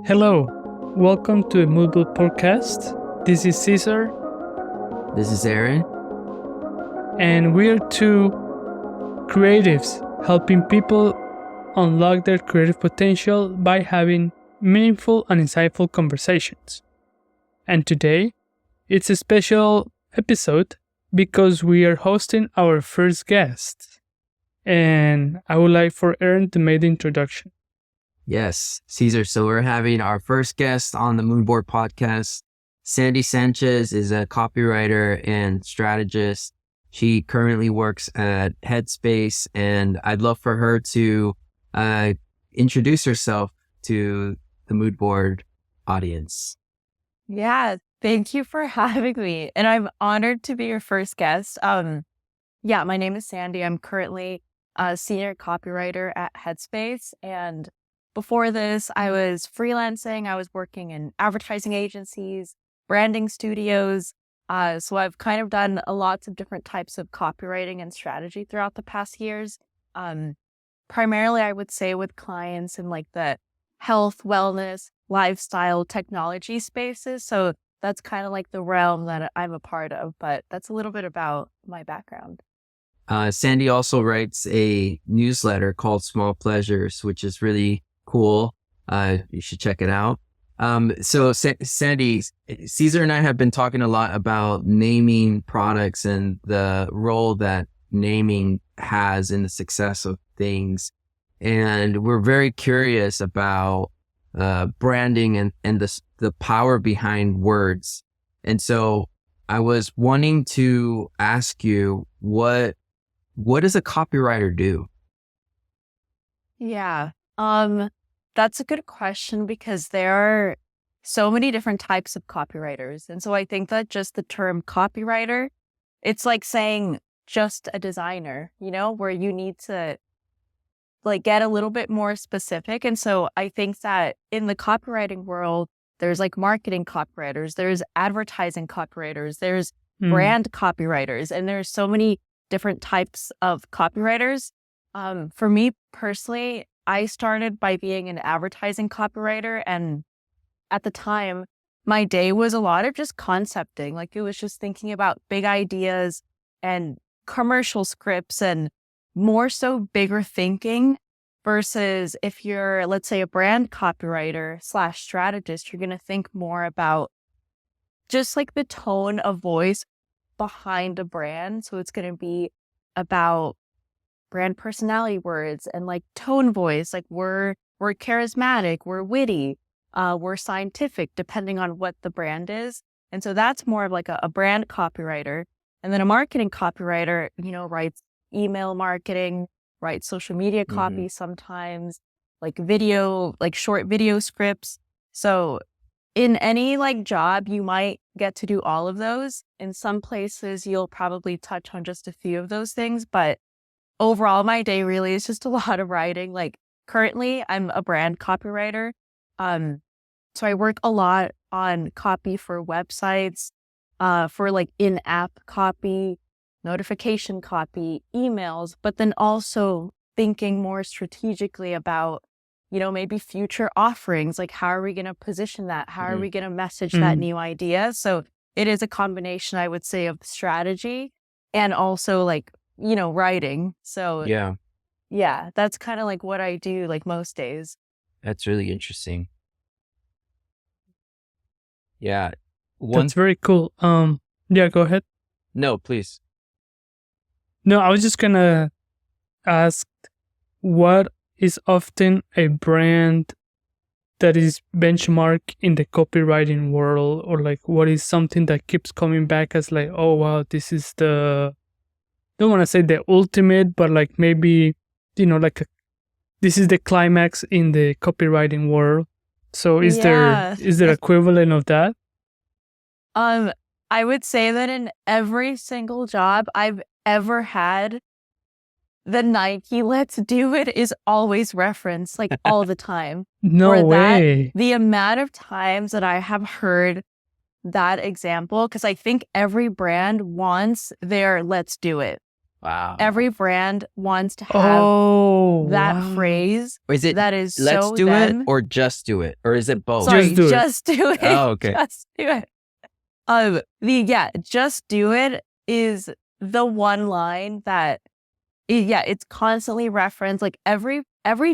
Hello, welcome to the Moodboard Podcast. This is Cesar. This is Aaron. And we're two creatives helping people unlock their creative potential by having meaningful and insightful conversations. And today, it's a special episode because we are hosting our first guest. And I would like for Aaron to make the introduction. Yes, Cesar. So we're having our first guest on the Moodboard Podcast. Sandy Sanchez is a copywriter and strategist. She currently works at Headspace, and I'd love for her to introduce herself to the Moodboard audience. Yeah, thank you for having me. And I'm honored to be your first guest. My name is Sandy. I'm currently a senior copywriter at Headspace. And before this, I was freelancing. I was working in advertising agencies, branding studios. So I've kind of done lots of different types of copywriting and strategy throughout the past years. Primarily, I would say with clients in like the health, wellness, lifestyle, technology spaces. So that's kind of like the realm that I'm a part of, but that's a little bit about my background. Sandy also writes a newsletter called Small Pleasures, which is really cool. You should check it out. So Sandy, Cesar and I have been talking a lot about naming products and the role that naming has in the success of things. And we're very curious about branding and the power behind words. And so I was wanting to ask you, what does a copywriter do? Yeah. That's a good question because there are so many different types of copywriters. And so I think that just the term copywriter, it's like saying just a designer, where you need to like get a little bit more specific. And so I think that in the copywriting world, there's like marketing copywriters, there's advertising copywriters, there's brand copywriters, and there's so many different types of copywriters. For me personally, I started by being an advertising copywriter. And at the time, my day was a lot of just concepting. Like it was just thinking about big ideas and commercial scripts and more so bigger thinking versus if you're, let's say, a brand copywriter / strategist, you're going to think more about just like the tone of voice behind a brand. So it's going to be about brand personality words and like tone voice, like we're charismatic, we're witty, we're scientific, depending on what the brand is. And so that's more of like a brand copywriter. And then a marketing copywriter, writes email marketing, writes social media copy sometimes, like video, like short video scripts. So in any like job, you might get to do all of those. In some places, you'll probably touch on just a few of those things, but overall, my day really is just a lot of writing. Like currently, I'm a brand copywriter. So I work a lot on copy for websites, for like in-app copy, notification copy, emails, but then also thinking more strategically about, maybe future offerings. Like how are we going to position that? How are we going to message that new idea? So it is a combination, I would say, of strategy and also like writing. So yeah, that's kind of like what I do like most days. That's really interesting. Yeah. That's very cool. Yeah, go ahead. No, please. No, I was just gonna ask, what is often a brand that is benchmark in the copywriting world, or like what is something that keeps coming back as like, oh wow, this is don't want to say the ultimate, but like maybe, this is the climax in the copywriting world. So is there equivalent of that? I would say that in every single job I've ever had, the Nike "Let's Do It" is always referenced, like all the time. No way. The amount of times that I have heard that example, because I think every brand wants their "Let's Do It." Wow. Every brand wants to have that wow. phrase Is it that is let's so do them. it or just do it? Or is it both? Sorry, Just do it. just do it. Oh, okay. Just do it. Just do it is the one line that it's constantly referenced. Like every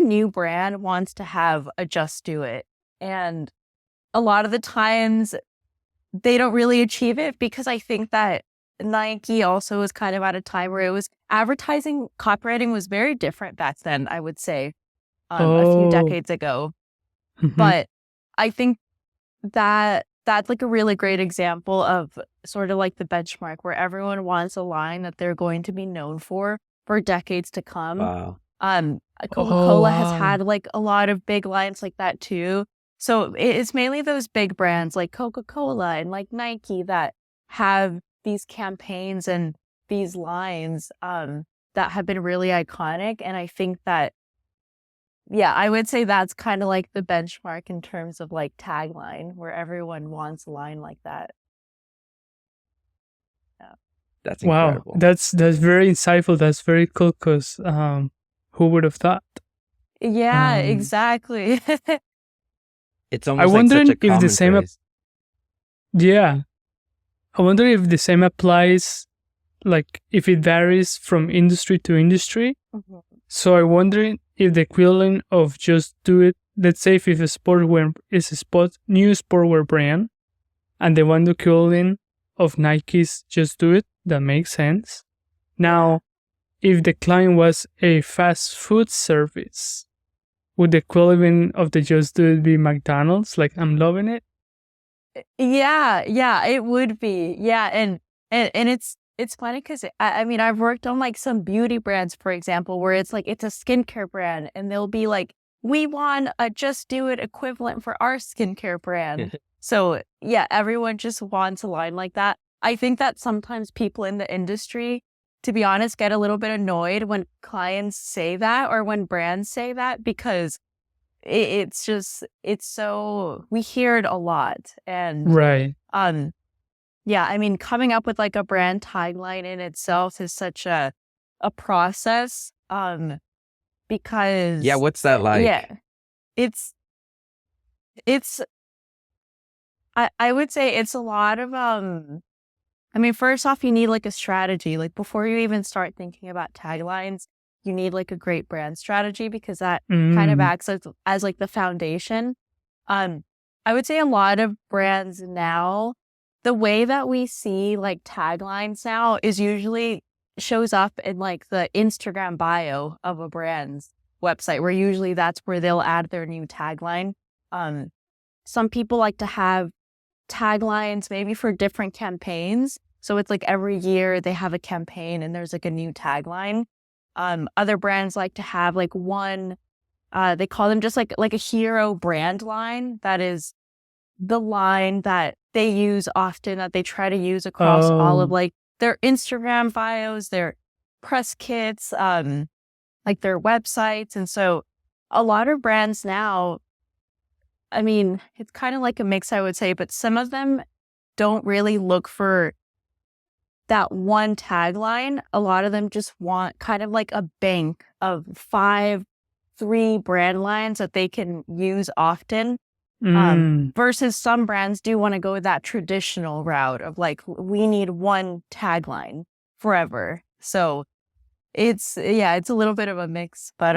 new brand wants to have a just do it. And a lot of the times they don't really achieve it because I think that Nike also was kind of at a time where it was advertising copywriting was very different back then, I would say, a few decades ago. Mhm. But I think that that's like a really great example of sort of like the benchmark where everyone wants a line that they're going to be known for decades to come. Wow. Coca-Cola has wow. had like a lot of big lines like that too. So it's mainly those big brands like Coca-Cola and like Nike that have these campaigns and these lines that have been really iconic. And I think that, I would say that's kind of like the benchmark in terms of like tagline where everyone wants a line like that. That's Wow, incredible. that's very insightful. That's very cool. Cause who would have thought? Yeah, Um, exactly. It's almost like wondering such a if the common same phrase. Yeah, I wonder if the same applies. Like if it varies from industry to industry. Mhm. So I wonder if the equivalent of just do it. Let's say if a sportswear is a new sportswear brand, and they want the equivalent of Nike's just do it, that makes sense. Now, if the client was a fast food service, would the equivalent of the just do it be McDonald's? Like, I'm loving it. Yeah, it would be. Yeah, and it's funny because I mean I've worked on like some beauty brands, for example, where it's like it's a skincare brand, and they'll be like, we want a just do it equivalent for our skincare brand. So yeah, everyone just wants a line like that. I think that sometimes people in the industry, to be honest, get a little bit annoyed when clients say that or when brands say that because it's so we hear it a lot. And Right. I mean, coming up with like a brand tagline in itself is such a process. Because Yeah, what's that like? yeah, it's I would say it's a lot of I mean, first off, you need like a strategy. Like before you even start thinking about taglines, you need like a great brand strategy because that kind of acts as like the foundation. I would say a lot of brands now, the way that we see like taglines now is usually shows up in like the Instagram bio of a brand's website, where usually that's where they'll add their new tagline. Some people like to have taglines maybe for different campaigns. So it's like every year they have a campaign and there's like a new tagline. Other brands like to have like one, they call them just like a hero brand line. That is the line that they use often, that they try to use across all of like their Instagram bios, their press kits, like their websites. And so a lot of brands now, I mean, it's kind of like a mix, I would say, but some of them don't really look for that one tagline. A lot of them just want kind of like a bank of 3 brand lines that they can use often. Versus some brands do want to go that traditional route of like, we need one tagline forever. So it's a little bit of a mix, but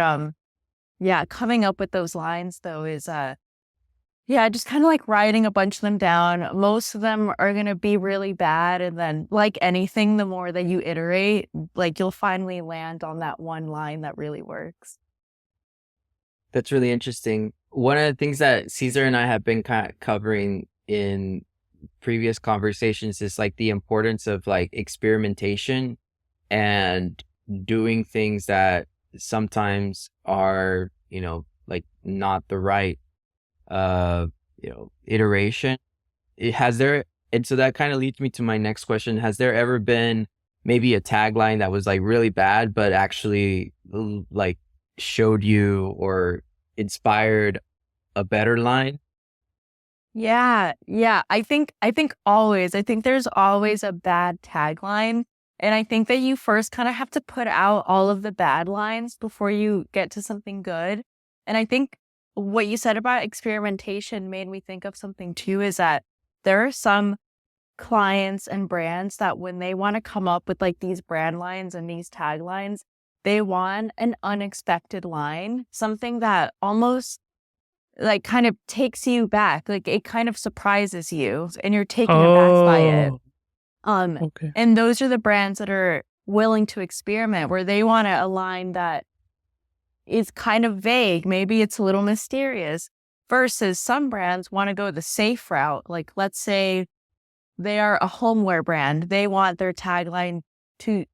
coming up with those lines though is just kind of like writing a bunch of them down. Most of them are going to be really bad. And then like anything, the more that you iterate, like you'll finally land on that one line that really works. That's really interesting. One of the things that Cesar and I have been kind of covering in previous conversations is like the importance of like experimentation and doing things that sometimes are, like not the right iteration. And so that kind of leads me to my next question. Has there ever been maybe a tagline that was like really bad, but actually like showed you or inspired a better line? Yeah. I think there's always a bad tagline. And I think that you first kind of have to put out all of the bad lines before you get to something good. And I think what you said about experimentation made me think of something too, is that there are some clients and brands that when they want to come up with like these brand lines and these taglines, they want an unexpected line, something that almost like kind of takes you back. Like it kind of surprises you and you're taken aback by it. Okay. And those are the brands that are willing to experiment, where they want a line that is kind of vague. Maybe it's a little mysterious, versus some brands want to go the safe route. Like let's say they are a homeware brand. They want their tagline to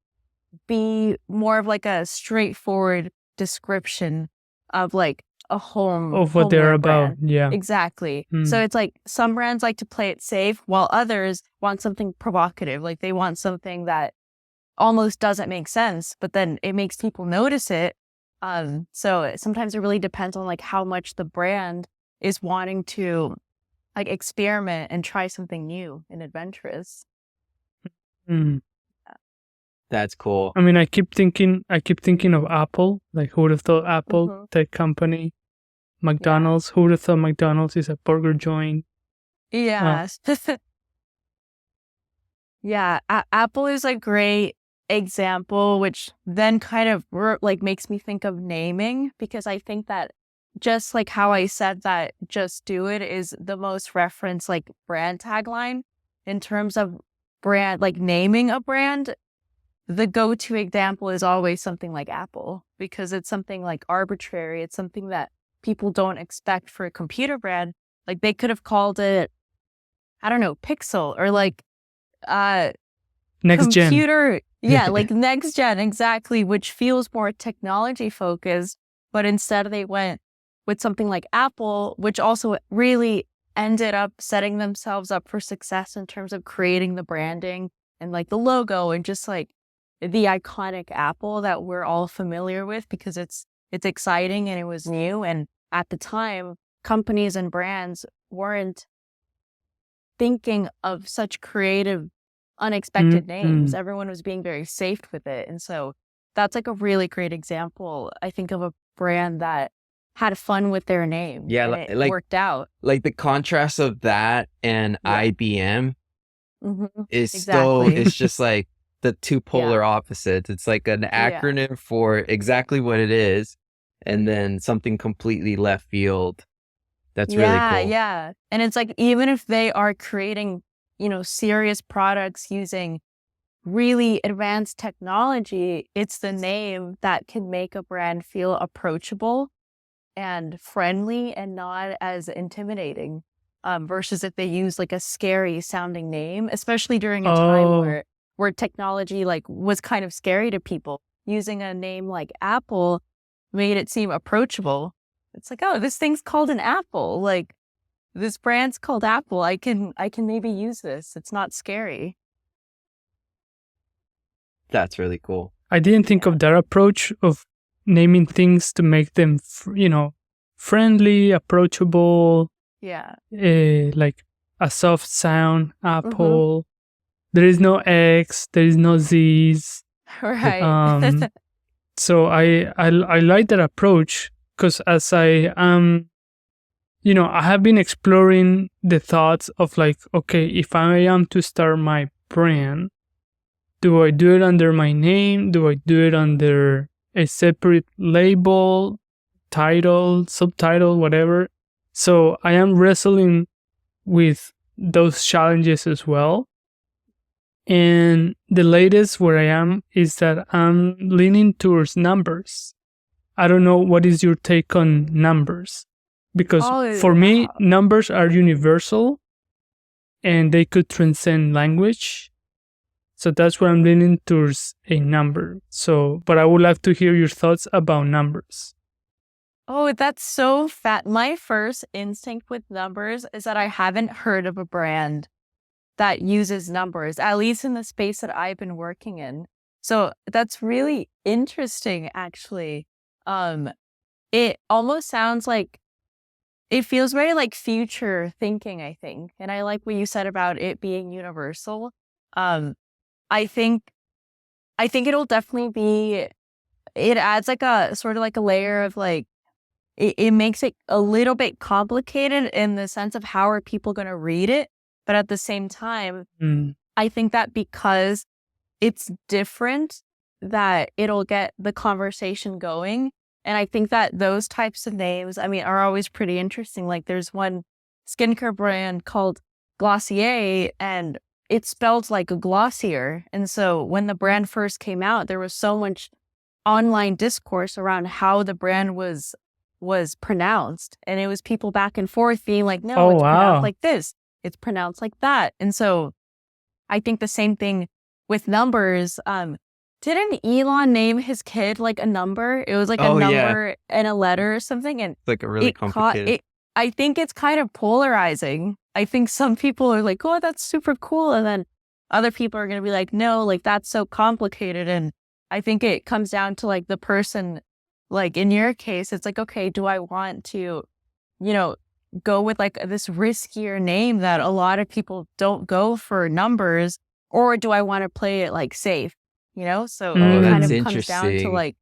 be more of like a straightforward description of like a Of what they're homeware about. brand. Yeah. Exactly. Mm. So it's like some brands like to play it safe, while others want something provocative. Like they want something that almost doesn't make sense, but then it makes people notice it. So sometimes it really depends on like how much the brand is wanting to like experiment and try something new and adventurous. Mm. That's cool. I mean, I keep thinking of Apple. Like, who would have thought Apple, tech company? McDonald's. Who would have thought McDonald's is a burger joint? Yeah. Yeah. Apple is a great example, which then kind of like makes me think of naming, because I think that just like how I said that Just Do It is the most referenced like brand tagline in terms of brand, like naming a brand. The go-to example is always something like Apple, because it's something like arbitrary. It's something that people don't expect for a computer brand. Like they could have called it, I don't know, Pixel, or like Next gen. computer. Yeah, like next gen, exactly, which feels more technology focused. But instead they went with something like Apple, which also really ended up setting themselves up for success in terms of creating the branding and like the logo and just like the iconic Apple that we're all familiar with, because it's exciting and it was new. And at the time, companies and brands weren't thinking of such creative, unexpected names. Everyone was being very safe with it. And so that's like a really great example, I think, of a brand that had fun with their name. Yeah, and it like worked out. Like the contrast of that and IBM is Exactly. it's just like the two polar opposites. It's like an acronym for exactly what it is, and then something completely left field. That's really cool. Yeah. And it's like, even if they are creating, serious products using really advanced technology, it's the name that can make a brand feel approachable and friendly and not as intimidating, versus if they use like a scary sounding name, especially during a time where technology like was kind of scary to people. Using a name like Apple made it seem approachable. It's like, oh, this thing's called an apple. Like this brand's called Apple. I can maybe use this. It's not scary. That's really cool. I didn't think of that approach of naming things to make them, friendly, approachable. Yeah. Like a soft sound, Apple. There is no X, there is no Z's. Right. So I like that approach, because as I I have been exploring the thoughts of like, okay, if I am to start my brand, do I do it under my name? Do I do it under a separate label, title, subtitle, whatever? So I am wrestling with those challenges as well. And the latest where I am is that I'm leaning towards numbers. I don't know, what is your take on numbers? Because for me, numbers are universal and they could transcend language. So that's where I'm leaning towards a number. So, but I would love to hear your thoughts about numbers. Oh, that's so fat. My first instinct with numbers is that I haven't heard of a brand that uses numbers, at least in the space that I've been working in. So that's really interesting, actually. It almost sounds like, it feels very like future thinking, I think. And I like what you said about it being universal. I think I think it'll definitely be, it adds like a sort of like a layer of like, it makes it a little bit complicated in the sense of how are people going to read it. But at the same time, I think that because it's different, that it'll get the conversation going. And I think that those types of names, I mean, are always pretty interesting. Like there's one skincare brand called Glossier, and it's spelled like a glossier. And so when the brand first came out, there was so much online discourse around how the brand was pronounced. And it was people back and forth being like, no, it's pronounced like this. It's pronounced like that. And so I think the same thing with numbers. Didn't Elon name his kid like a number? It was like a number and a letter or something. And like a really complicated. I think it's kind of polarizing. I think some people are like, oh, that's super cool. And then other people are going to be like, no, like that's so complicated. And I think it comes down to like the person, like in your case, it's like, okay, do I want to, go with like this riskier name that a lot of people don't go for numbers, or do I want to play it like safe? So it kind of comes down to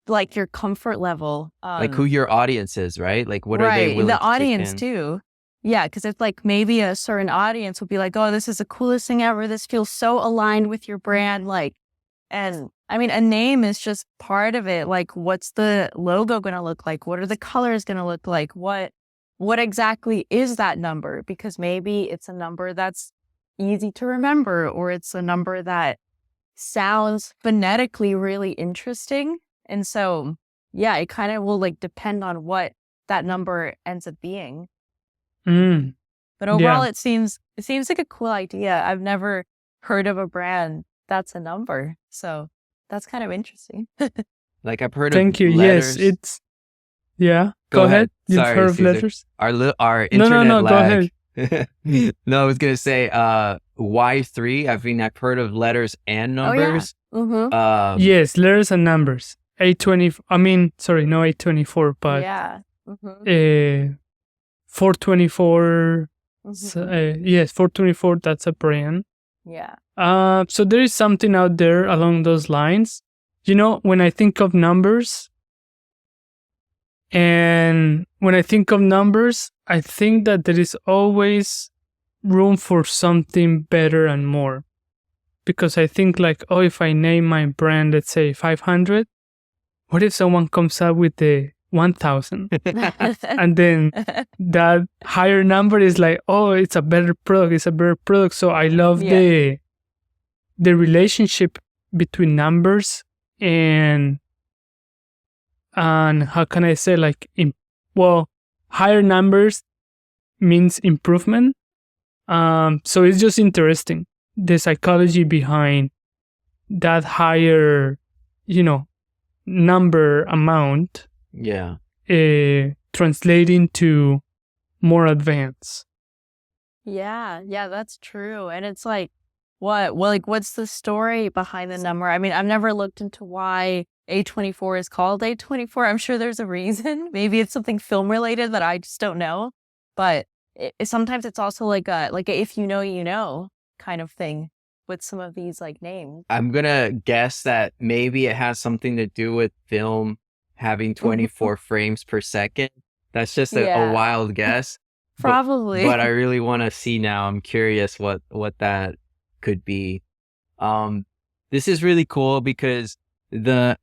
like your comfort level. Like who your audience is, right? Like what are they willing the to audience take in? too. Yeah, because it's like maybe a certain audience will be like, oh, this is the coolest thing ever. This feels so aligned with your brand. Like, and I mean, a name is just part of it. Like, what's the logo going to look like? What are the colors going to look like? What exactly is that number? Because maybe it's a number that's easy to remember, or it's a number that sounds phonetically really interesting. And so, yeah, it kind of will like depend on what that number ends up being. But overall, it seems like a cool idea. I've never heard of a brand that's a number, so that's kind of interesting. Like I've heard Thank of you. letters. Yes, it's Go ahead. You've Sorry, heard of Cesar. letters? Our internet No, go lag. ahead. No, I was gonna say Y3. I mean, I've heard of letters and numbers. Yes, letters and numbers. 820. I mean, sorry, no 824, but 424. Yes, 424. That's a brand. Yeah. So there is something out there along those lines. When I think of numbers, I think that there is always room for something better and more. Because I think like, oh, if I name my brand, let's say 500, what if someone comes up with the 1,000? And then that higher number is like, oh, it's a better product. So I love the relationship between numbers and how can I say, like, higher numbers means improvement. So it's just interesting, the psychology behind that higher, number amount. Yeah. Translating to more advanced. Yeah, that's true. And it's like, what's the story behind the number? I mean, I've never looked into why A24 is called A24. I'm sure there's a reason. Maybe it's something film related that I just don't know. But sometimes it's also like a if you know kind of thing with some of these like names. I'm gonna guess that maybe it has something to do with film having 24 frames per second. That's just a wild guess. Probably. But I really want to see now. I'm curious what that could be. This is really cool because I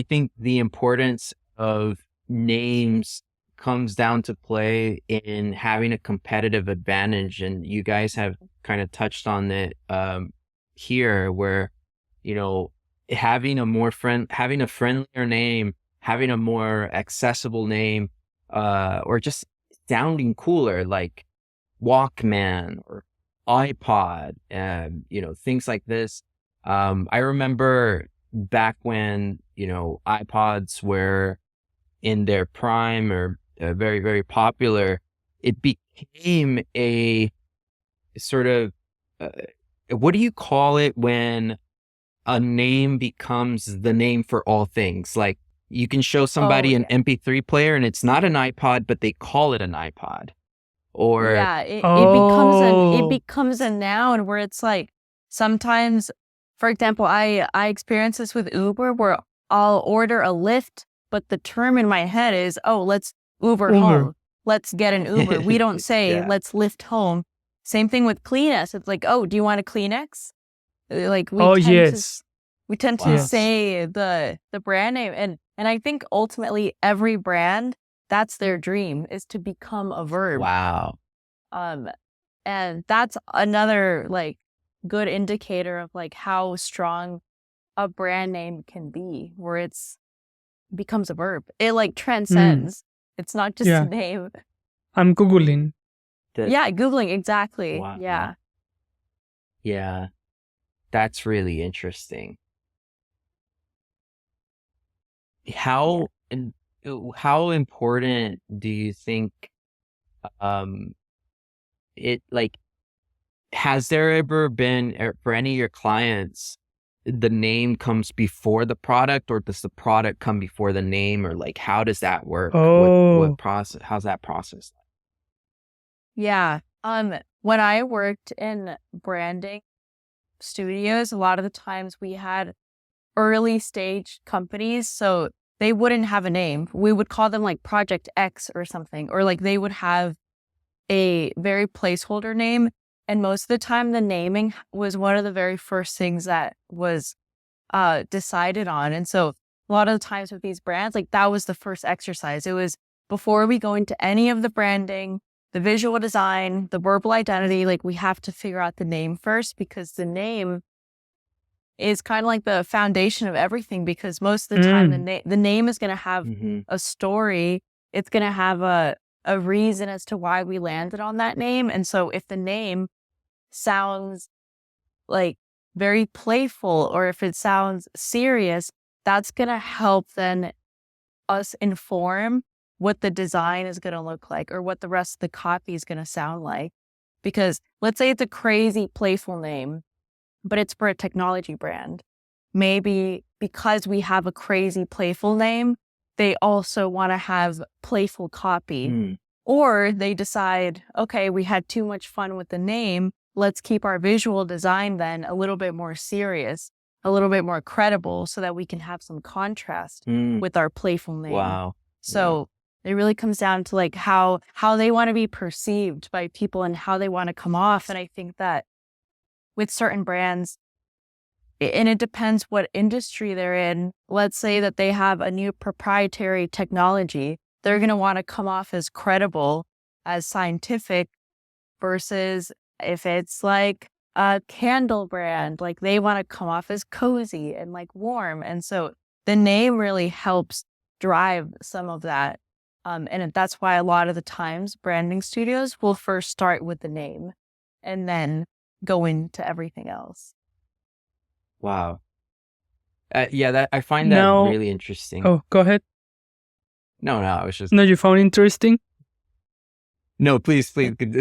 think the importance of names comes down to play in having a competitive advantage. And you guys have kind of touched on it here, where, having a friendlier name, having a more accessible name, or just sounding cooler, like Walkman or iPod, things like this. I remember back when, iPods were in their prime or very, very popular, it became a sort of, what do you call it when a name becomes the name for all things? Like, you can show somebody an MP3 player and it's not an iPod, but they call it an iPod. Or it becomes a noun where it's like, sometimes for example, I experience this with Uber where I'll order a Lyft, but the term in my head is, oh, let's Uber home. Let's get an Uber. We don't say let's Lyft home. Same thing with Kleenex. It's like, oh, do you want a Kleenex? Like we tend to say the brand name, and I think ultimately every brand, that's their dream, is to become a verb. Wow. And that's another like good indicator of like how strong a brand name can be, where it's becomes a verb. It like transcends. It's not just a name. I'm Googling. Googling, exactly. Wow. Yeah. Yeah. That's really interesting. How important do you think it like, has there ever been for any of your clients, the name comes before the product, or does the product come before the name, or like how does that work? What process? How's that process? Yeah. When I worked in branding studios, a lot of the times we had early stage companies, so they wouldn't have a name. We would call them like Project X or something, or like they would have a very placeholder name. And most of the time, the naming was one of the very first things that was decided on. And so a lot of the times with these brands, like that was the first exercise. It was before we go into any of the branding, the visual design, the verbal identity, like we have to figure out the name first, because the name is kind of like the foundation of everything, because most of the time the name is going to have a story. It's going to have a reason as to why we landed on that name. And so if the name sounds like very playful, or if it sounds serious, that's going to help then us inform what the design is going to look like, or what the rest of the copy is going to sound like. Because let's say it's a crazy playful name, but it's for a technology brand. Maybe because we have a crazy playful name, they also want to have playful copy. Or they decide, okay, we had too much fun with the name. Let's keep our visual design then a little bit more serious, a little bit more credible, so that we can have some contrast with our playful name. Wow. So it really comes down to like how they want to be perceived by people and how they want to come off. And I think that with certain brands, and it depends what industry they're in. Let's say that they have a new proprietary technology. They're going to want to come off as credible, as scientific, versus if it's like a candle brand, like they want to come off as cozy and like warm. And so the name really helps drive some of that. And that's why a lot of the times branding studios will first start with the name and then go into everything else. Wow. That I find that really interesting. Oh, go ahead. No, I was just... No, you found interesting? No, please.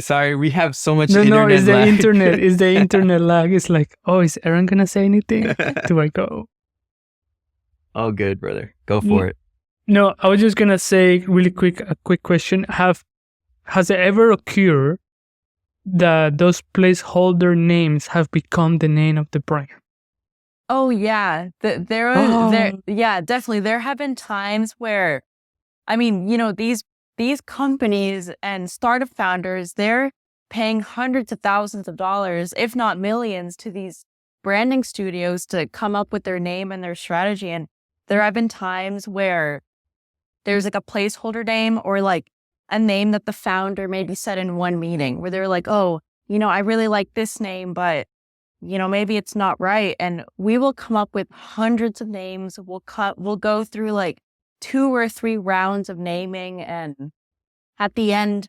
Sorry, we have so much internet it's the lag. It's the internet lag. It's like, oh, is Aaron going to say anything? Do I go? Oh, good, brother. Go for it. No, I was just going to say really quick, a quick question. Has it ever occurred that those placeholder names have become the name of the brand? Oh, yeah. There, definitely. There have been times where, I mean, these companies and startup founders, they're paying hundreds of thousands of dollars, if not millions, to these branding studios to come up with their name and their strategy. And there have been times where there's like a placeholder name, or like a name that the founder maybe said in one meeting, where they're like, oh, I really like this name, but maybe it's not right. And we will come up with hundreds of names. We'll go through like 2 or 3 rounds of naming. And at the end,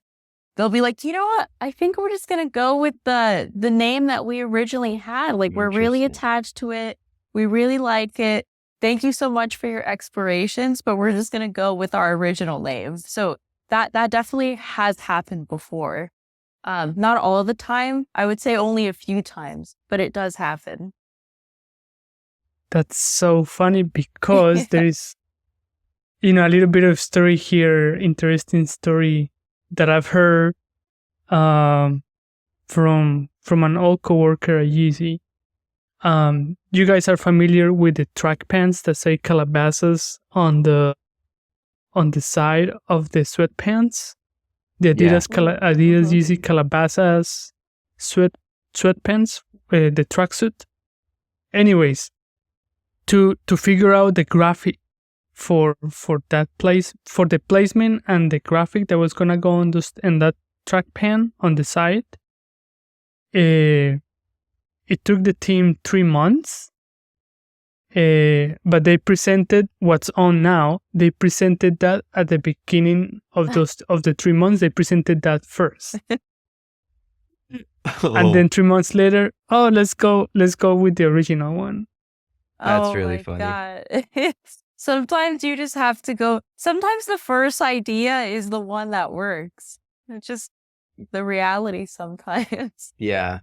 they'll be like, you know what? I think we're just going to go with the name that we originally had. Like, we're really attached to it. We really like it. Thank you so much for your explorations, but we're just going to go with our original name. So that definitely has happened before. Not all the time. I would say only a few times, but it does happen. That's so funny, because there is, a little bit of story here, interesting story that I've heard from an old coworker at Yeezy. you guys are familiar with the track pants that say Calabasas on the side of the sweatpants? The Adidas Yeezy Calabasas sweatpants, the tracksuit. Anyways, to figure out the graphic for that place, for the placement and the graphic that was gonna go on that track pan on the side, it took the team 3 months. But they presented what's on now. They presented that at the beginning of the 3 months. They presented that first, and then 3 months later, let's go with the original one. That's really funny. God. Sometimes you just have to go. Sometimes the first idea is the one that works. It's just the reality sometimes. Yeah.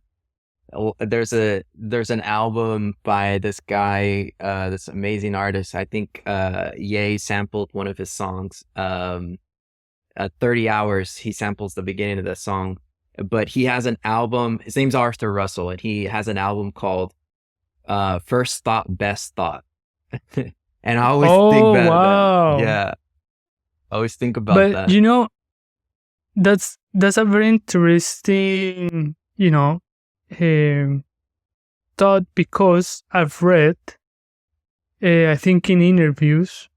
There's an album by this guy, this amazing artist. I think Ye sampled one of his songs. 30 Hours, he samples the beginning of the song. But he has an album, his name's Arthur Russell, and he has an album called First Thought, Best Thought. And I always think that. Wow. Yeah. I always think about that. But that's a very interesting, thought, because I've read, I think in interviews,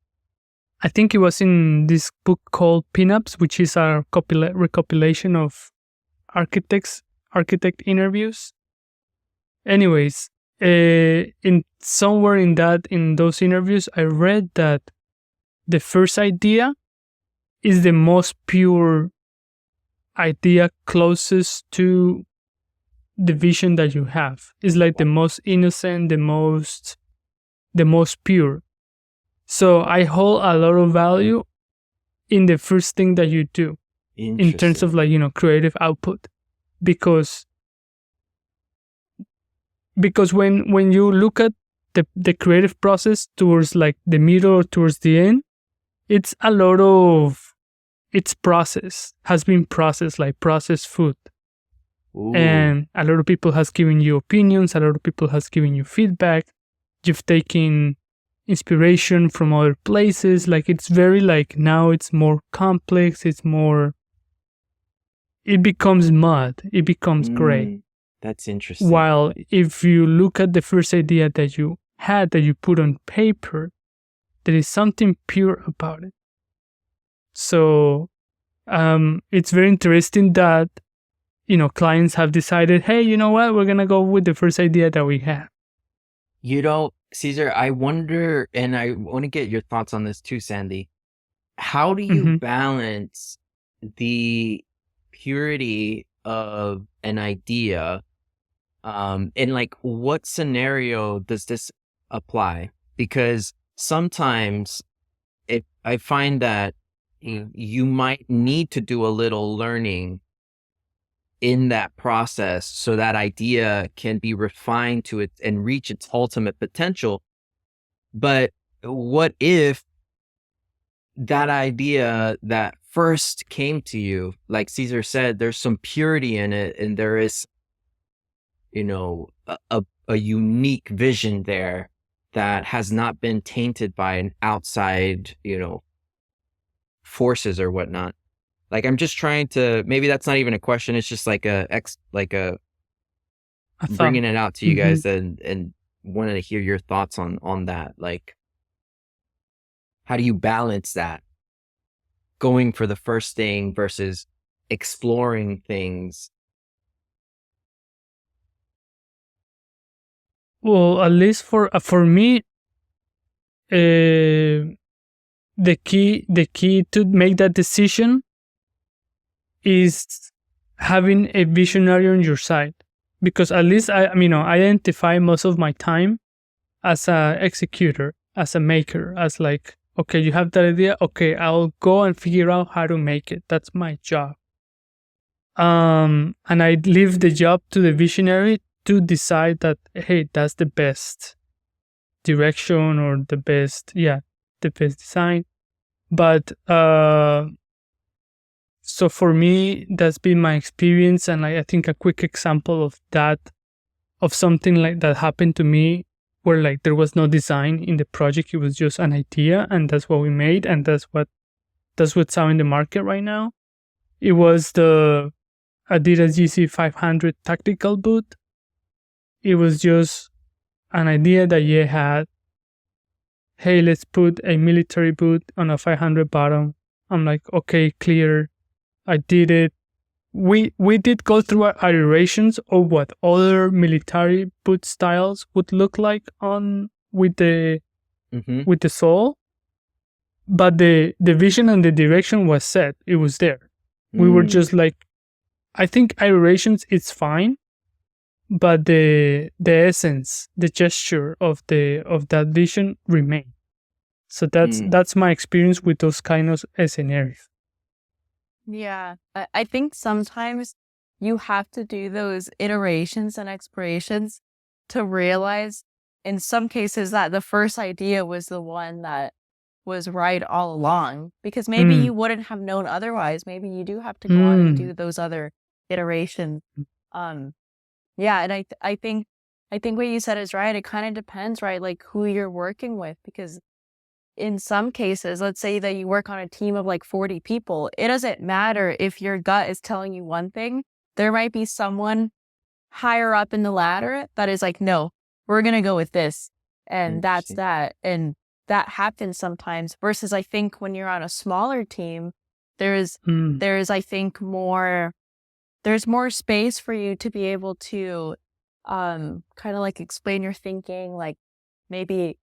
I think it was in this book called Pinups, which is a recopilation of architect interviews. Anyways, in somewhere in those interviews, I read that the first idea is the most pure idea, closest to the vision that you have. It's like the most innocent, the most pure. So I hold a lot of value in the first thing that you do in terms of creative output, because when you look at the creative process towards like the middle or towards the end, it's a lot of has been processed, like processed food. Ooh. And a lot of people has given you opinions, a lot of people has given you feedback. You've taken inspiration from other places. Like it's very now it's more complex, it becomes mud, it becomes gray. That's interesting. While if you look at the first idea that you had, that you put on paper, there is something pure about it. So it's very interesting that clients have decided, hey, you know what, we're gonna go with the first idea that we have. Cesar, I wonder, and I want to get your thoughts on this too, Sandy. How do you balance the purity of an idea, and what scenario does this apply? Because sometimes I find that you might need to do a little learning in that process so that idea can be refined to it and reach its ultimate potential. But what if that idea that first came to you, like Cesar said, there's some purity in it, and there is, a unique vision there that has not been tainted by an outside, forces or whatnot. Like, I'm just trying to, maybe that's not even a question. It's just bringing it out to you guys and wanted to hear your thoughts on that. Like, how do you balance that? Going for the first thing versus exploring things. Well, at least for me, the key to make that decision is having a visionary on your side, because at least I identify most of my time as a executor, as a maker, as like, okay, you have that idea, okay, I'll go and figure out how to make it. That's my job. And I leave the job to the visionary to decide that, hey, that's the best direction or the best design. But so for me, that's been my experience, and I think a quick example of of something like that happened to me, where like there was no design in the project. It was just an idea, and that's what we made, and that's what's out in the market right now. It was the Adidas Yeezy 500 tactical boot. It was just an idea that Ye had. Hey, let's put a military boot on a 500 bottom. I'm like, okay, clear. I did it. We did go through our iterations of what other military boot styles would look like on with the sole, but the vision and the direction was set. It was there. We were just like, I think iterations it's fine, but the essence, the gesture of that vision remain. So that's my experience with those kind of scenarios. Yeah, I think sometimes you have to do those iterations and explorations to realize in some cases that the first idea was the one that was right all along, because maybe you wouldn't have known otherwise. Maybe you do have to go on and do those other iterations. Yeah, and I think what you said is right. It kind of depends, right? Like who you're working with, because in some cases, let's say that you work on a team of like 40 people, it doesn't matter if your gut is telling you one thing. There might be someone higher up in the ladder that is like, no, we're going to go with this. And that's that. And that happens sometimes, versus I think when you're on a smaller team, there's I think there's more space for you to be able to kind of like explain your thinking, like maybe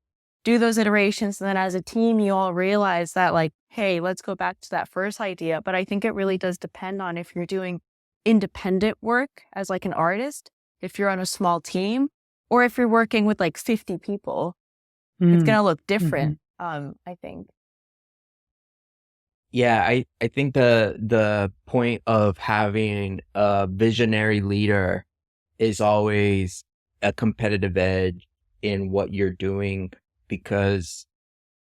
do those iterations, and then as a team you all realize that like, hey, let's go back to that first idea. But I think it really does depend on if you're doing independent work as like an artist, if you're on a small team, or if you're working with like 50 people. It's gonna look different. I think. Yeah, I think the point of having a visionary leader is always a competitive edge in what you're doing, because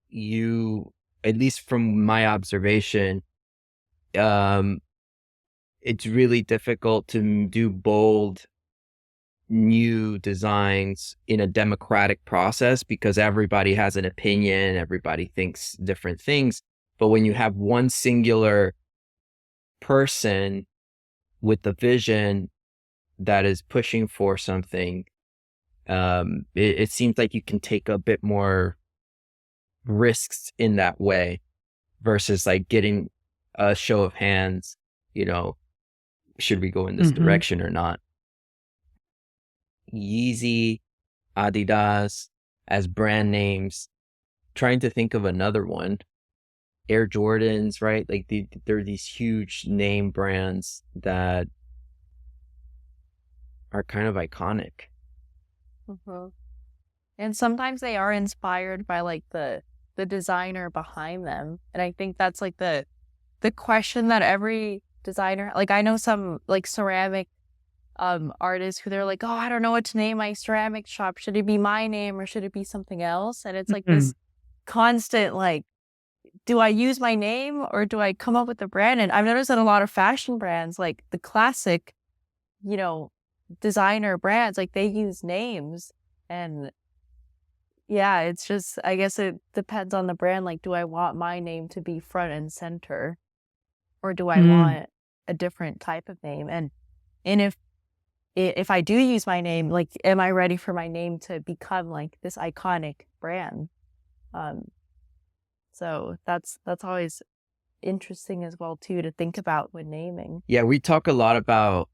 you, at least from my observation, it's really difficult to do bold new designs in a democratic process, because everybody has an opinion, everybody thinks different things. But when you have one singular person with the vision that is pushing for something, it seems like you can take a bit more risks in that way, versus like getting a show of hands, should we go in this direction or not? Yeezy, Adidas as brand names, trying to think of another one. Air Jordans, right? Like they're these huge name brands that are kind of iconic. And sometimes they are inspired by like the designer behind them. And I think that's like the question that every designer, like I know some like ceramic artists who they're like, oh, I don't know what to name my ceramic shop. Should it be my name or should it be something else? And it's like this constant like, do I use my name or do I come up with a brand? And I've noticed that a lot of fashion brands, like the classic, designer brands, like they use names. And yeah, it's just, I guess it depends on the brand. Like, do I want my name to be front and center, or do I want a different type of name? And if I do use my name, like, am I ready for my name to become like this iconic brand? So that's always interesting as well too, to think about when naming. Yeah, we talk a lot about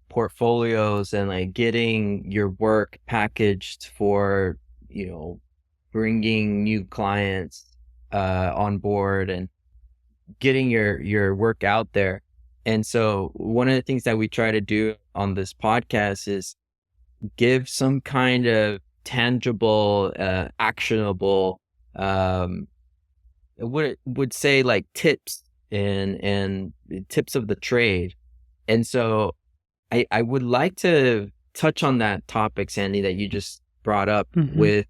portfolios and like getting your work packaged for, bringing new clients on board and getting your work out there. And so one of the things that we try to do on this podcast is give some kind of tangible, actionable, would say like tips and tips of the trade. And so I would like to touch on that topic, Sandy, that you just brought up with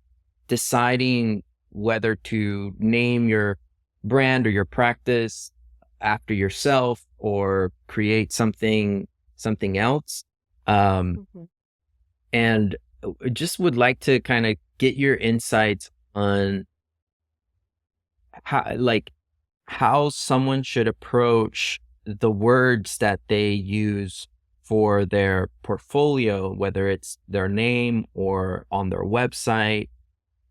deciding whether to name your brand or your practice after yourself or create something else. And just would like to kind of get your insights on how someone should approach the words that they use for their portfolio, whether it's their name or on their website.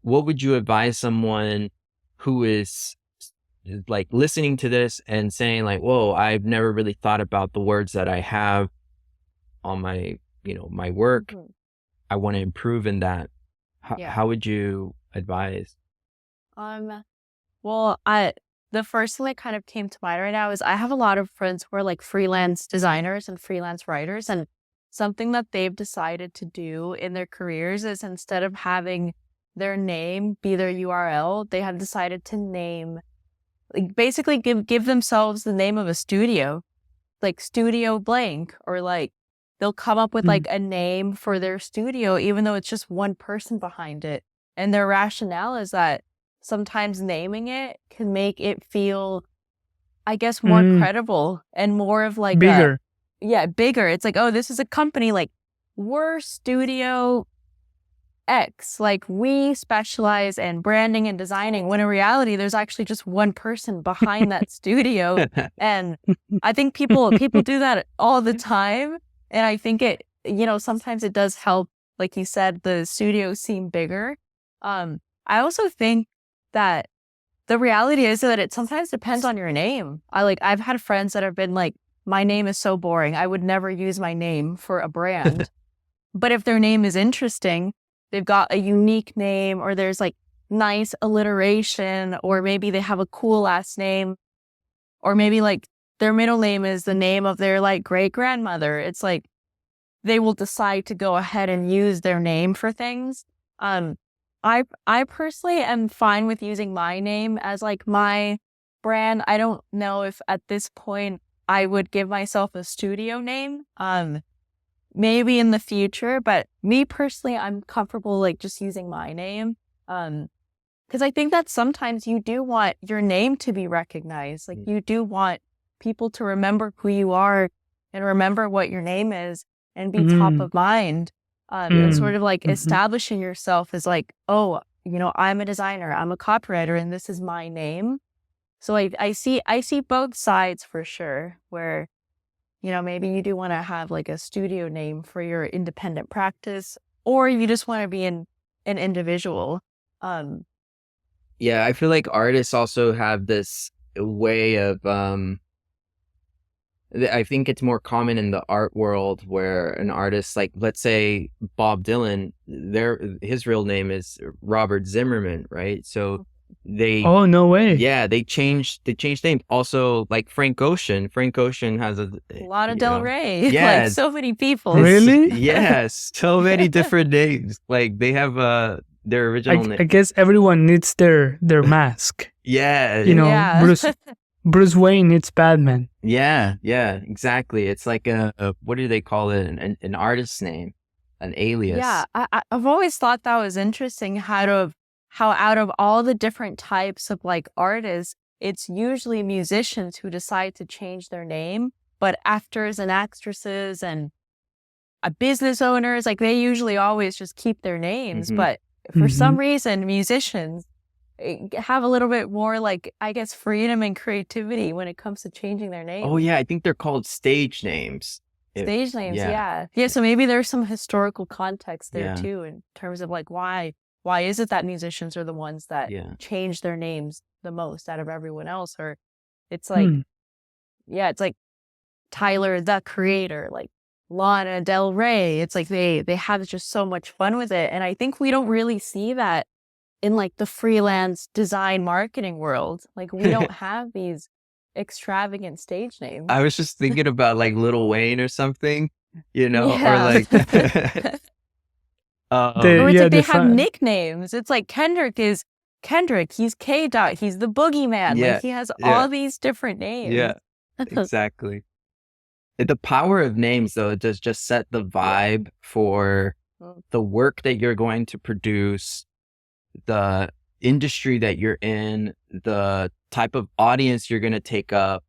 What would you advise someone who is like listening to this and saying like, whoa, I've never really thought about the words that I have on my, my work. I want to improve in that. How would you advise? Well, the first thing that kind of came to mind right now is I have a lot of friends who are like freelance designers and freelance writers, and something that they've decided to do in their careers is instead of having their name be their URL, they have decided to name, like basically give themselves the name of a studio, like Studio Blank, or like they'll come up with like a name for their studio, even though it's just one person behind it. And their rationale is that sometimes naming it can make it feel, I guess, more credible and more of like bigger. Bigger. It's like, oh, this is a company, like we're Studio X, like we specialize in branding and designing, when in reality there's actually just one person behind that studio. And I think people do that all the time, and I think it, sometimes it does help, like you said, the studio seem bigger. I also think that the reality is that it sometimes depends on your name. I've had friends that have been like, my name is so boring, I would never use my name for a brand. But if their name is interesting, they've got a unique name, or there's like nice alliteration, or maybe they have a cool last name, or maybe like their middle name is the name of their like great grandmother. It's like they will decide to go ahead and use their name for things. I personally am fine with using my name as like my brand. I don't know if at this point I would give myself a studio name. Maybe in the future, but me personally, I'm comfortable like just using my name. Because I think that sometimes you do want your name to be recognized. Like you do want people to remember who you are and remember what your name is and be top of mind. And sort of like establishing yourself as like, oh, I'm a designer, I'm a copywriter, and this is my name. So I see both sides for sure, where, maybe you do want to have like a studio name for your independent practice, or you just want to be an individual. Yeah, I feel like artists also have this way of, I think it's more common in the art world where an artist, like let's say Bob Dylan, his real name is Robert Zimmerman, right? So Oh, no way. Yeah, they changed names. Also, like Frank Ocean has a Lana Del Rey. Yes. Like so many people. Really? Yes, so many different names. Like they have their original name. I guess everyone needs their mask. Yeah. Yeah. Bruce Wayne needs Batman. Yeah, exactly. It's like a what do they call it? An artist's name, an alias. Yeah, I've always thought that was interesting, how out of all the different types of like artists, it's usually musicians who decide to change their name, but actors and actresses and business owners, like they usually always just keep their names. But for some reason, musicians have a little bit more, like, I guess, freedom and creativity when it comes to changing their name. Oh yeah, I think they're called stage names. Stage names, yeah. So maybe there's some historical context there too, in terms of like why is it that musicians are the ones that change their names the most out of everyone else? Or it's like, it's like Tyler the Creator, like Lana Del Rey. It's like they have just so much fun with it, and I think we don't really see that in like the freelance design marketing world. Like we don't have these extravagant stage names. I was just thinking about like Lil Wayne or something, or like or it's like they have nicknames. It's like Kendrick is Kendrick, he's K Dot, he's the boogeyman. Like he has all these different names. Yeah, exactly. The power of names, though, it does just set the vibe for the work that you're going to produce, the industry that you're in, the type of audience you're going to take up.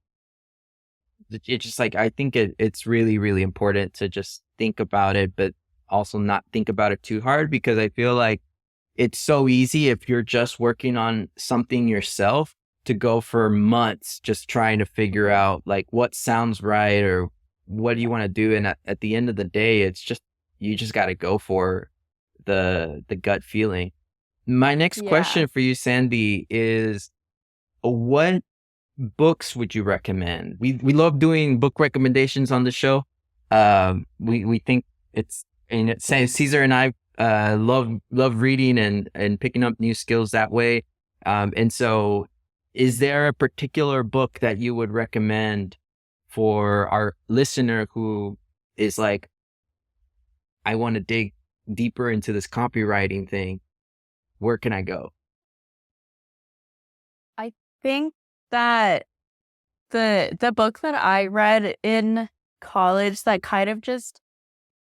It's just like, I think it's really, really important to just think about it, but also not think about it too hard, because I feel like it's so easy if you're just working on something yourself to go for months just trying to figure out like what sounds right or what do you want to do. And at the end of the day, it's just, you just got to go for the gut feeling. My next question for you, Sandy, is what books would you recommend? We love doing book recommendations on the show. We think it's, and it says Cesar and I love reading and picking up new skills that way. And so is there a particular book that you would recommend for our listener who is like, I want to dig deeper into this copywriting thing? Where can I go? I think that the book that I read in college that kind of just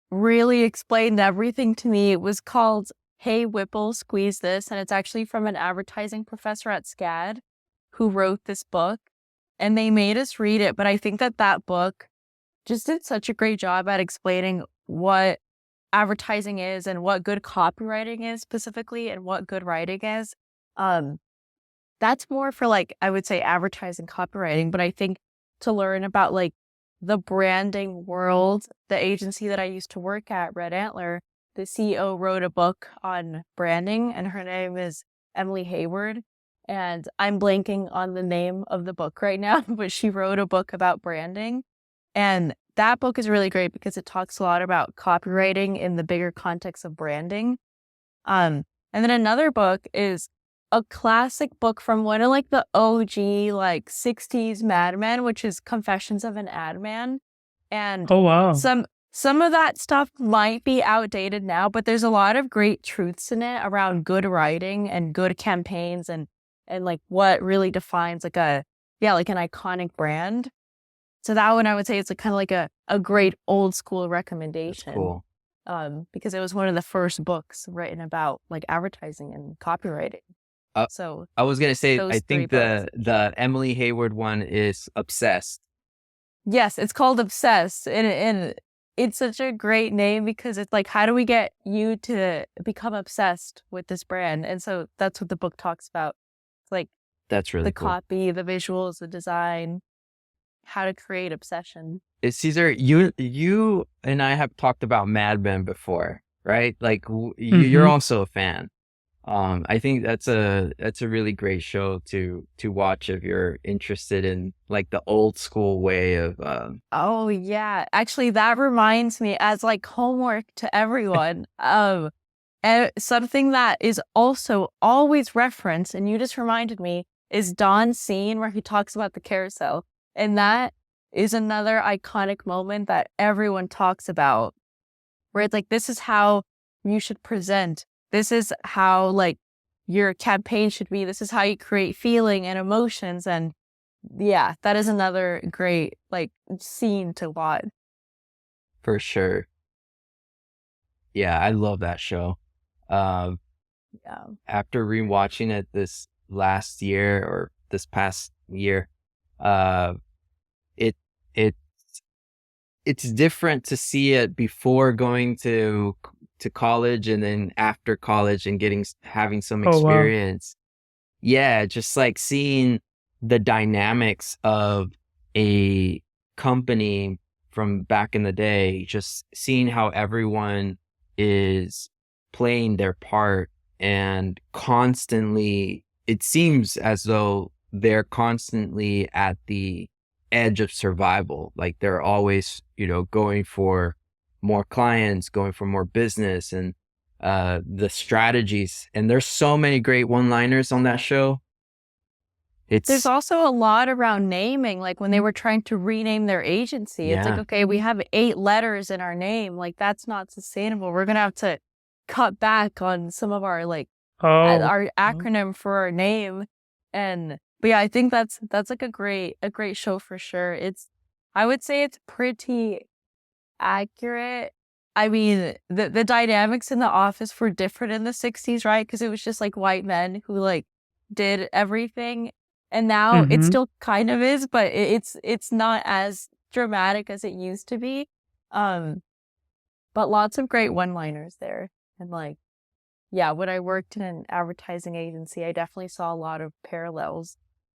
really explained everything to me, it was called Hey Whipple, Squeeze This, and it's actually from an advertising professor at SCAD who wrote this book, and they made us read it. But I think that book just did such a great job at explaining what advertising is and what good copywriting is specifically and what good writing is. That's more for like, I would say advertising copywriting, but I think to learn about like the branding world, the agency that I used to work at, Red Antler, the CEO wrote a book on branding and her name is Emily Hayward. And I'm blanking on the name of the book right now, but she wrote a book about branding. And that book is really great because it talks a lot about copywriting in the bigger context of branding. And then another book is a classic book from one of like the OG like 60s Mad Men, which is Confessions of an Ad Man. And Oh, wow. some of that stuff might be outdated now, but there's a lot of great truths in it around good writing and good campaigns and like what really defines like an iconic brand. So that one I would say it's kind of like a great old school recommendation. That's cool. Because it was one of the first books written about like advertising and copywriting. So I was gonna say, those I think three books. the Emily Hayward one is Obsessed. Yes, it's called Obsessed, and it's such a great name because it's like, how do we get you to become obsessed with this brand? And so that's what the book talks about. It's like That's really the cool. copy, the visuals, the design, how to create obsession. Caesar, you and I have talked about Mad Men before, right? Like you're also a fan. I think that's a really great show to watch if you're interested in like the old school way of. Oh yeah, actually that reminds me as like homework to everyone. And something that is also always referenced, and you just reminded me, is Don's scene where he talks about the carousel, and that is another iconic moment that everyone talks about, where it's like, this is how you should present. This is how like your campaign should be. This is how you create feeling and emotions. And yeah, that is another great like scene to watch. For sure. Yeah, I love that show. Yeah. After rewatching it this last year or this past year, it's different to see it before going to college and then after college and having some experience. Wow. Yeah, just like seeing the dynamics of a company from back in the day, just seeing how everyone is playing their part and constantly, it seems as though they're constantly at the edge of survival. Like they're always, going for more clients, going for more business and the strategies. And there's so many great one-liners on that show. There's also a lot around naming, like when they were trying to rename their agency. It's like, okay, we have 8 letters in our name. Like that's not sustainable. We're going to have to cut back on some of our our acronym for our name. But yeah, I think that's like a great show for sure. I would say it's pretty accurate. I mean, the dynamics in the office were different in the 60s, right? Because it was just like white men who like did everything. And now it still kind of is, but it's not as dramatic as it used to be. But but lots of great one-liners there. And like, yeah, when I worked in an advertising agency, I definitely saw a lot of parallels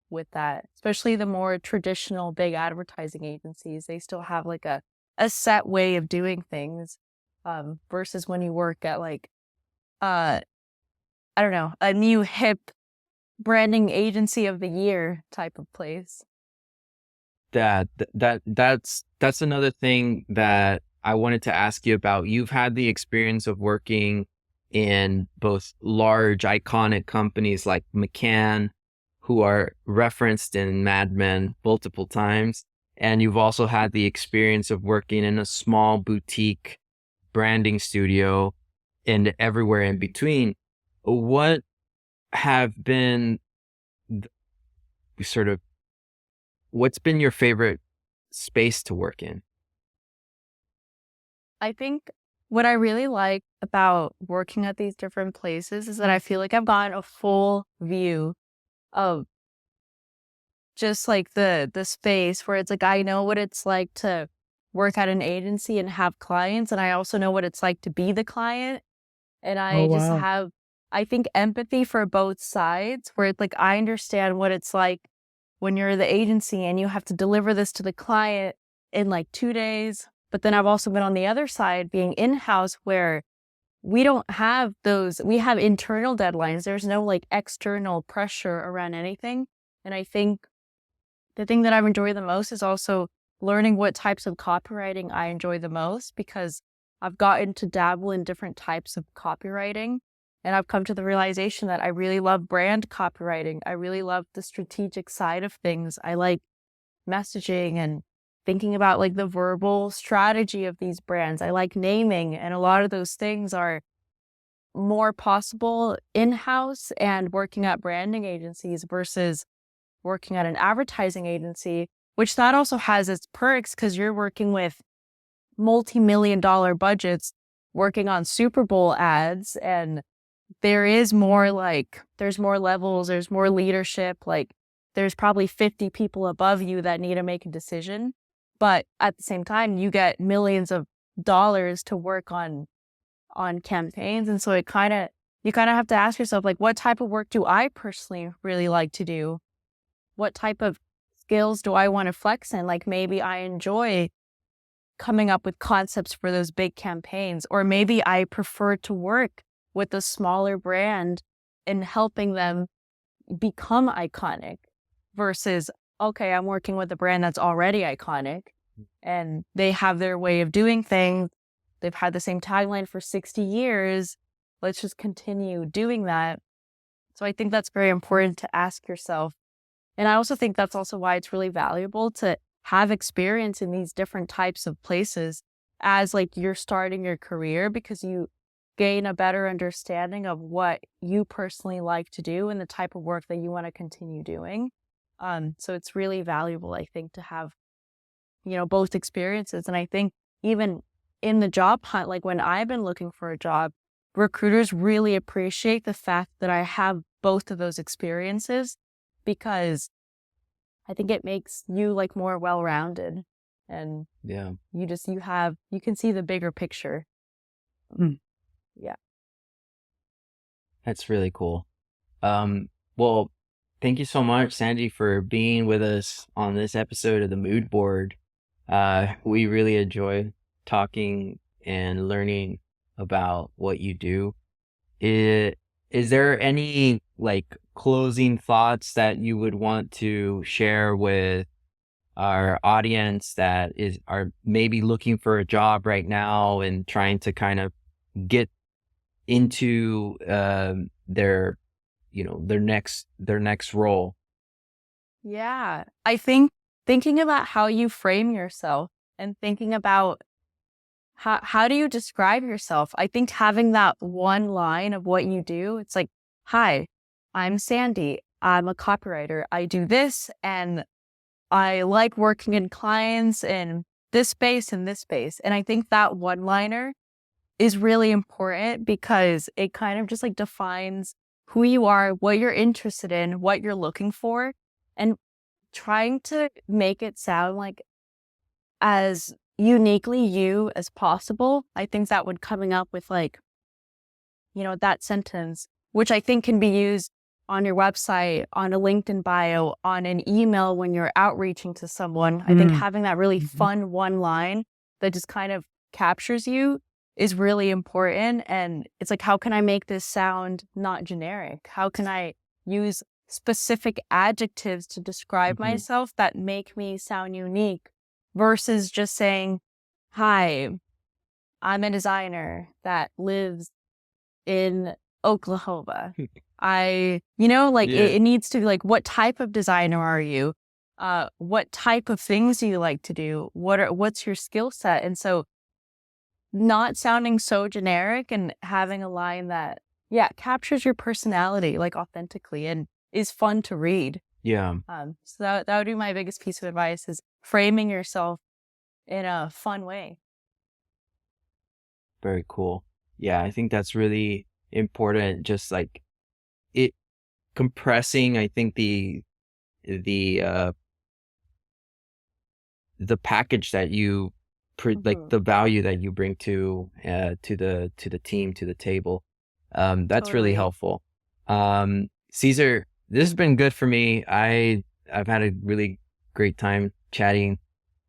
with that, especially the more traditional big advertising agencies. They still have like a set way of doing things, versus when you work at like, I don't know, a new hip branding agency of the year type of place. That's another thing that I wanted to ask you about. You've had the experience of working in both large iconic companies like McCann, who are referenced in Mad Men multiple times, and you've also had the experience of working in a small boutique branding studio and everywhere in between. What have been what's been your favorite space to work in? I think what I really like about working at these different places is that I feel like I've gotten a full view of just like the space, where it's like I know what it's like to work at an agency and have clients, and I also know what it's like to be the client. And Oh, I just wow. have, I think, empathy for both sides, where it's like I understand what it's like when you're the agency and you have to deliver this to the client in like 2 days. But then I've also been on the other side being in-house, where we don't have those, we have internal deadlines. There's no like external pressure around anything. And I think the thing that I've enjoyed the most is also learning what types of copywriting I enjoy the most, because I've gotten to dabble in different types of copywriting. And I've come to the realization that I really love brand copywriting. I really love the strategic side of things. I like messaging and thinking about like the verbal strategy of these brands. I like naming, and a lot of those things are more possible in-house and working at branding agencies versus working at an advertising agency, which that also has its perks because you're working with multi-million-dollar budgets, working on Super Bowl ads, and there is more like, there's more levels, there's more leadership, like there's probably 50 people above you that need to make a decision. But at the same time, you get millions of dollars to work on campaigns. And so you kind of have to ask yourself, like, what type of work do I personally really like to do? What type of skills do I want to flex in? Like maybe I enjoy coming up with concepts for those big campaigns, or maybe I prefer to work with a smaller brand and helping them become iconic versus, okay, I'm working with a brand that's already iconic and they have their way of doing things. They've had the same tagline for 60 years. Let's just continue doing that. So I think that's very important to ask yourself. And I also think that's also why it's really valuable to have experience in these different types of places as like you're starting your career, because you gain a better understanding of what you personally like to do and the type of work that you want to continue doing. So it's really valuable, I think, to have, both experiences. And I think even in the job hunt, like when I've been looking for a job, recruiters really appreciate the fact that I have both of those experiences, because I think it makes you like more well-rounded, and Yeah. you can see the bigger picture. Yeah. That's really cool. Well, thank you so much, Sandy, for being with us on this episode of the Mood Board. We really enjoy talking and learning about what you do. Is there any like closing thoughts that you would want to share with our audience that are maybe looking for a job right now and trying to kind of get into their next role? Yeah. I think thinking about how you frame yourself and thinking about how do you describe yourself? I think having that one line of what you do, it's like, hi, I'm Sandy. I'm a copywriter. I do this, and I like working in clients in this space and this space. And I think that one-liner is really important because it kind of just like defines who you are, what you're interested in, what you're looking for, and trying to make it sound like as uniquely you as possible. I think that would coming up with like, that sentence, which I think can be used on your website, on a LinkedIn bio, on an email when you're outreaching to someone. I think having that really fun one line that just kind of captures you is really important. And it's like, how can I make this sound not generic? How can I use specific adjectives to describe myself that make me sound unique versus just saying, hi, I'm a designer that lives in Oklahoma. It needs to be like, what type of designer are you? What type of things do you like to do? What's your skill set? And so not sounding so generic and having a line that, captures your personality like authentically and is fun to read. Yeah. So that would be my biggest piece of advice, is framing yourself in a fun way. Very cool. Yeah, I think that's really important. Just like it compressing, I think the package that you like the value that you bring to the team, to the table. That's really helpful. Cesar, this has been good for me. I've had a really great time chatting.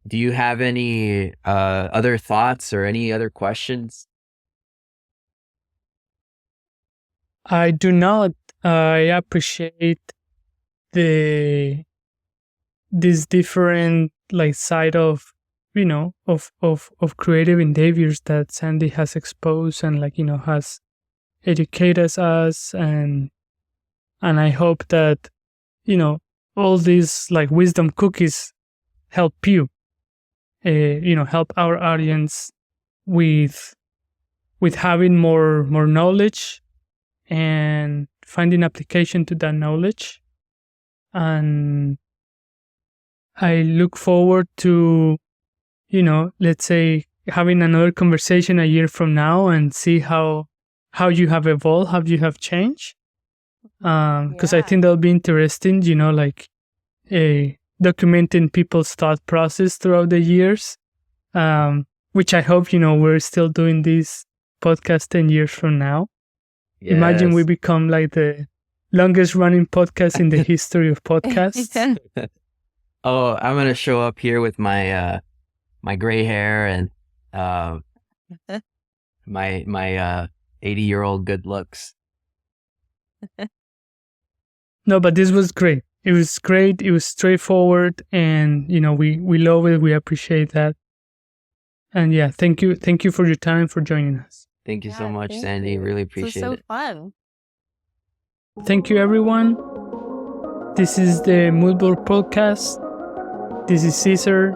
Do you have any other thoughts or any other questions? I do not. I appreciate this different like side of of creative endeavors that Sandy has exposed and has educated us, and I hope that all these like wisdom cookies help you, help our audience with having more knowledge and finding application to that knowledge. And I look forward to, let's say, having another conversation a year from now and see how you have evolved, how you have changed. Because I think that'll be interesting, documenting people's thought process throughout the years, which I hope, we're still doing this podcast 10 years from now. Yes. Imagine we become like the longest running podcast in the history of podcasts. Oh, I'm going to show up here with my my gray hair and my 80-year-old good looks. No, but this was great. It was great. It was straightforward, and we love it. We appreciate that. And thank you for your time, for joining us. Thank you so much, Sandy. Really appreciate it. It was so fun. Thank you, everyone. This is the Moodboard Podcast. This is Cesar.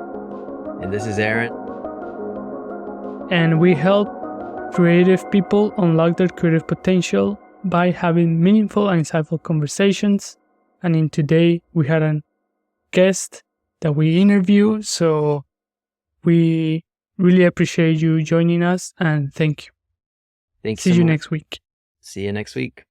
And this is Aaron. And we help creative people unlock their creative potential by having meaningful and insightful conversations. And in today, we had a guest that we interview. So we really appreciate you joining us, and thank you. Thanks. See you next week. See you next week.